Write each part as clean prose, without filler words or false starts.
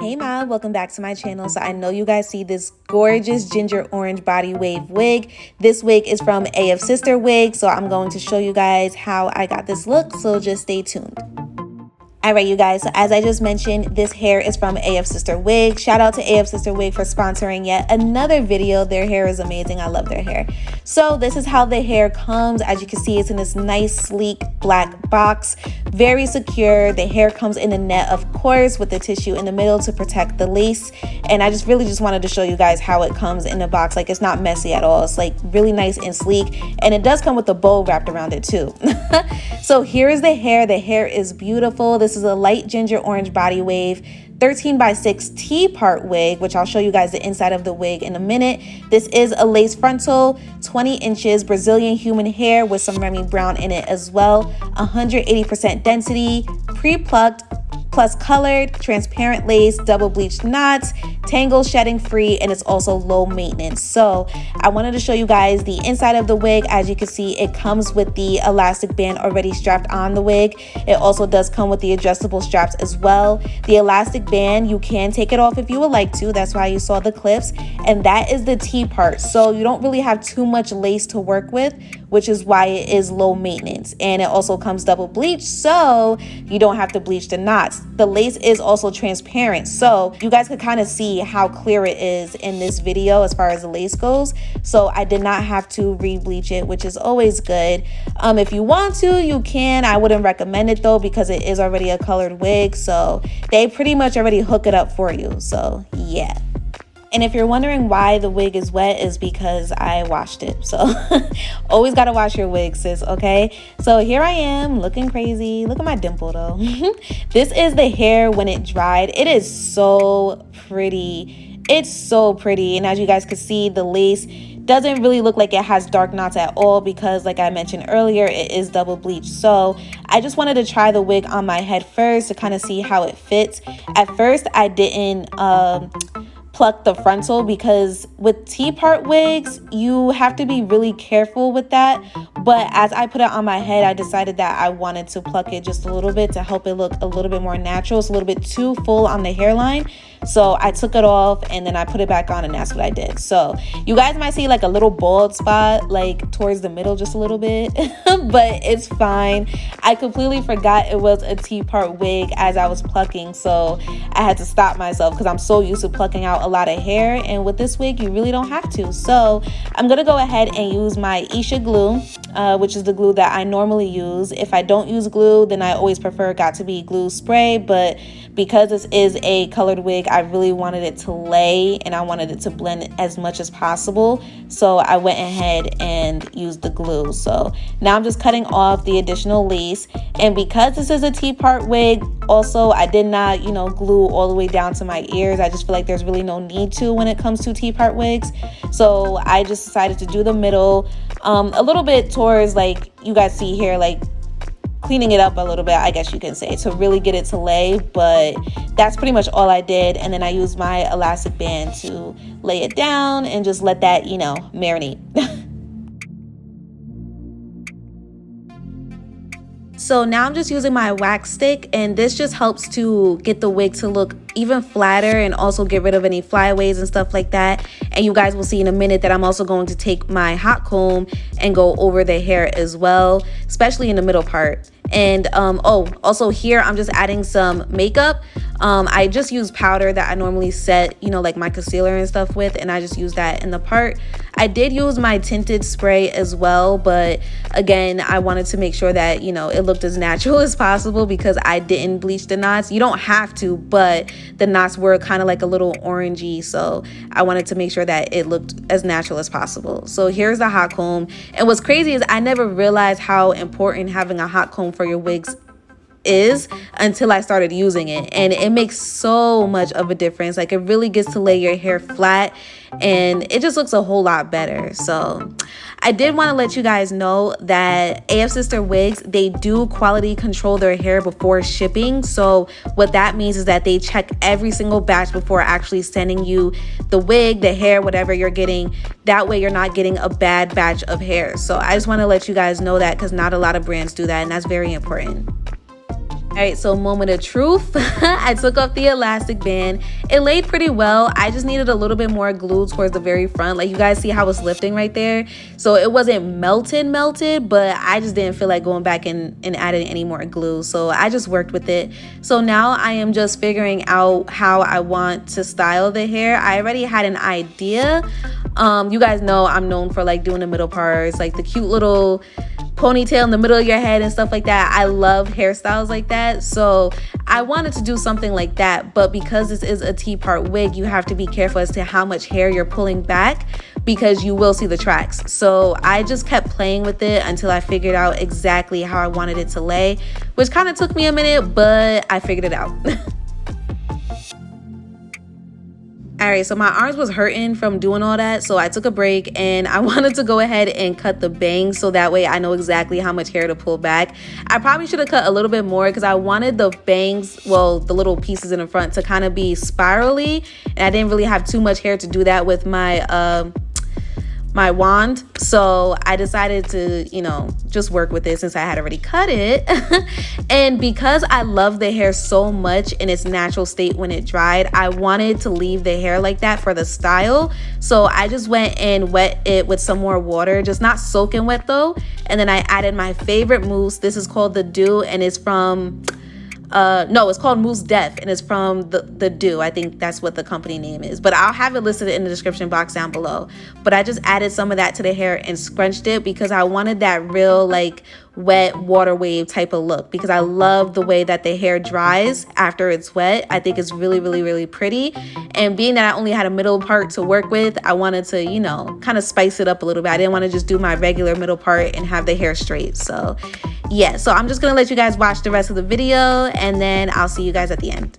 Hey ma, welcome back to my channel. So I know you guys see this gorgeous ginger orange body wave wig. This wig is from AfsisterWig, so I'm going to show you guys how I got this look, so just stay tuned. Alright you guys, so as I just mentioned, this hair is from AfsisterWig. Shout out to AfsisterWig for sponsoring yet another video. Their hair is amazing. I love their hair. So this is how the hair comes. As you can see, it's in this nice sleek black box. Very secure. The hair comes in a net, of course, with the tissue in the middle to protect the lace. And I just really wanted to show you guys how it comes in the box. Like, it's not messy at all. It's like really nice and sleek. And it does come with a bow wrapped around it too. So here is the hair. The hair is beautiful. This is a light ginger orange body wave, 13x6 T-part wig, which I'll show you guys the inside of the wig in a minute. This is a lace frontal, 20 inches, Brazilian human hair with some Remy brown in it as well, 180% density, pre-plucked, plus colored, transparent lace, double bleached knots, Tangle shedding free, and it's also low maintenance. So I wanted to show you guys the inside of the wig. As you can see, it comes with the elastic band already strapped on the wig. It also does come with the adjustable straps as well. The elastic band, you can take it off if you would like to. That's why you saw the clips. And that is the T part. So you don't really have too much lace to work with, which is why it is low maintenance. And it also comes double bleached, so you don't have to bleach the knots. The lace is also transparent, so you guys could kind of see how clear it is in this video as far as the lace goes. So I did not have to re-bleach it, which is always good. If you want to, you can. I wouldn't recommend it though, because it is already a colored wig, so they pretty much already hook it up for you. So yeah. And if you're wondering why the wig is wet, is because I washed it. So always gotta wash your wig, sis, okay? So here I am looking crazy. Look at my dimple though. This is the hair when it dried. It is so pretty. It's so pretty. And as you guys can see, the lace doesn't really look like it has dark knots at all, because like I mentioned earlier, it is double bleached. So I just wanted to try the wig on my head first to kind of see how it fits. At first I didn't pluck the frontal, because with T-part wigs you have to be really careful with that. But as I put it on my head, I decided that I wanted to pluck it just a little bit to help it look a little bit more natural. It's a little bit too full on the hairline, so I took it off and then I put it back on, and that's what I did. So you guys might see like a little bald spot like towards the middle just a little bit, but it's fine. I completely forgot it was a T-part wig as I was plucking, so I had to stop myself because I'm so used to plucking out a lot of hair, and with this wig you really don't have to. So I'm gonna go ahead and use my Esha glue, which is the glue that I normally use. If I don't use glue, then I always prefer got to be glue spray, but because this is a colored wig, I really wanted it to lay and I wanted it to blend as much as possible, so I went ahead and used the glue. So now I'm just cutting off the additional lace, and because this is a T-part wig, also I did not, you know, glue all the way down to my ears. I just feel like there's really no need to when it comes to T-part wigs, so I just decided to do the middle, a little bit towards, like you guys see here, like cleaning it up a little bit, I guess you can say, to really get it to lay. But that's pretty much all I did, and then I used my elastic band to lay it down and just let that, you know, marinate. So now I'm just using my wax stick, and this just helps to get the wig to look even flatter and also get rid of any flyaways and stuff like that. And you guys will see in a minute that I'm also going to take my hot comb and go over the hair as well, especially in the middle part. And oh, also here I'm just adding some makeup. I just use powder that I normally set, you know, like my concealer and stuff with, and I just use that in the part. I did use my tinted spray as well, but again, I wanted to make sure that, you know, it looked as natural as possible, because I didn't bleach the knots. You don't have to, but the knots were kind of like a little orangey, so I wanted to make sure that it looked as natural as possible. So here's the hot comb, and what's crazy is I never realized how important having a hot comb for your wigs is until I started using it, and it makes so much of a difference. Like, it really gets to lay your hair flat, and it just looks a whole lot better. So I did want to let you guys know that AfsisterWigs, they do quality control their hair before shipping. So what that means is that they check every single batch before actually sending you the wig, the hair, whatever you're getting. That way you're not getting a bad batch of hair. So I just want to let you guys know that, because not a lot of brands do that, and that's very important. Alright, so moment of truth. I took off the elastic band. It laid pretty well. I just needed a little bit more glue towards the very front. Like you guys see how it's lifting right there. So it wasn't melted, but I just didn't feel like going back and adding any more glue. So I just worked with it. So now I am just figuring out how I want to style the hair. I already had an idea. You guys know I'm known for like doing the middle parts, like the cute little ponytail in the middle of your head and stuff like that. I love hairstyles like that, so I wanted to do something like that. But because this is a T-part wig, you have to be careful as to how much hair you're pulling back, because you will see the tracks. So I just kept playing with it until I figured out exactly how I wanted it to lay, which kind of took me a minute, but I figured it out. Alright, so my arms was hurting from doing all that, so I took a break and I wanted to go ahead and cut the bangs so that way I know exactly how much hair to pull back. I probably should have cut a little bit more because I wanted the bangs, well, the little pieces in the front to kind of be spirally, and I didn't really have too much hair to do that with my my wand. So I decided to, you know, just work with it since I had already cut it. And because I love the hair so much in its natural state when it dried, I wanted to leave the hair like that for the style. So I just went and wet it with some more water, just not soaking wet though. And then I added my favorite mousse. This is called the Doux, and it's from no, it's called Mousse Def, and it's from the Doux. I think that's what the company name is, but I'll have it listed in the description box down below. But I just added some of that to the hair and scrunched it because I wanted that real like wet water wave type of look, because I love the way that the hair dries after it's wet. I think it's really pretty, and being that I only had a middle part to work with, I wanted to, you know, kind of spice it up a little bit. I didn't want to just do my regular middle part and have the hair straight. So yeah, so I'm just gonna let you guys watch the rest of the video and then I'll see you guys at the end.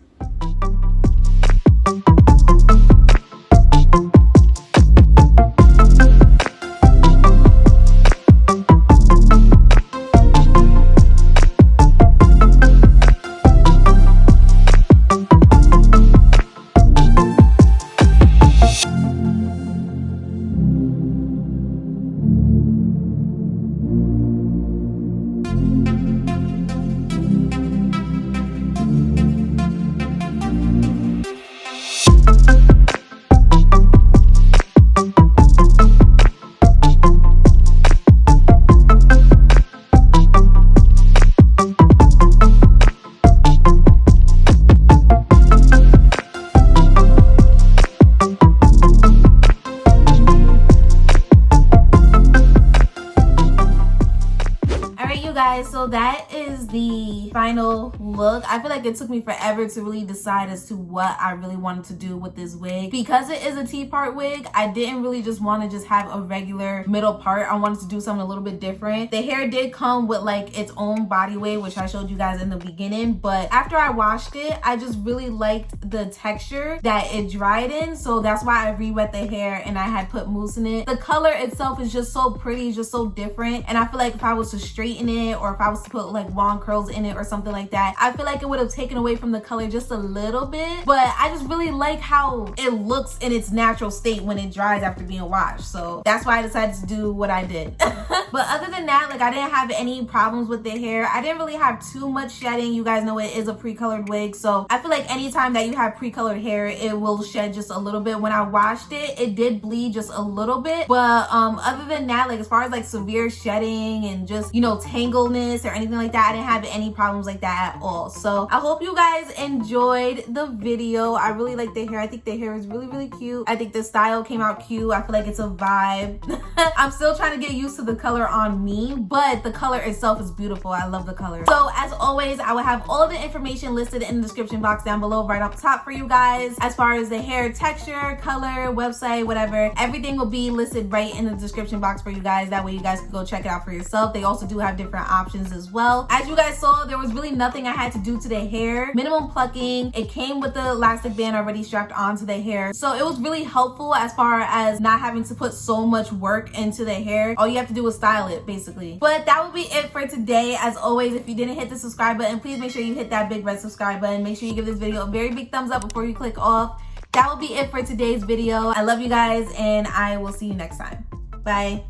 So that is the final look. I feel like it took me forever to really decide as to what I really wanted to do with this wig. Because it is a T-part wig, I didn't really just want to just have a regular middle part. I wanted to do something a little bit different. The hair did come with like its own body wave, which I showed you guys in the beginning, but after I washed it, I just really liked the texture that it dried in, so that's why I re-wet the hair and I had put mousse in it. The color itself is just so pretty, just so different, and I feel like if I was to straighten it, or if I was to put like wand curls in it or something like that, I feel like it would have taken away from the color just a little bit. But I just really like how it looks in its natural state when it dries after being washed, so that's why I decided to do what I did. But other than that, like, I didn't have any problems with the hair. I didn't really have too much shedding. You guys know it is a pre-colored wig, so I feel like anytime that you have pre-colored hair, it will shed just a little bit. When I washed it, it did bleed just a little bit, but other than that, like as far as like severe shedding and just, you know, tangleness or anything like that, I didn't have any problems like that at all. So I hope you guys enjoyed the video. I really like the hair. I think the hair is really cute. I think the style came out cute. I feel like it's a vibe. I'm still trying to get used to the color on me, but the color itself is beautiful. I love the color. So as always, I will have all the information listed in the description box down below right up top for you guys. As far as the hair texture, color, website, whatever, everything will be listed right in the description box for you guys. That way you guys can go check it out for yourself. They also do have different options as well. As you guys saw, there was really nothing I had to do to the hair. Minimum plucking. It came with the elastic band already strapped onto the hair, so it was really helpful as far as not having to put so much work into the hair. All you have to do is style it basically. But that would be it for today. As always, if you didn't hit the subscribe button, please make sure you hit that big red subscribe button. Make sure you give this video a very big thumbs up before you click off. That will be it for today's video. I love you guys and I will see you next time. Bye.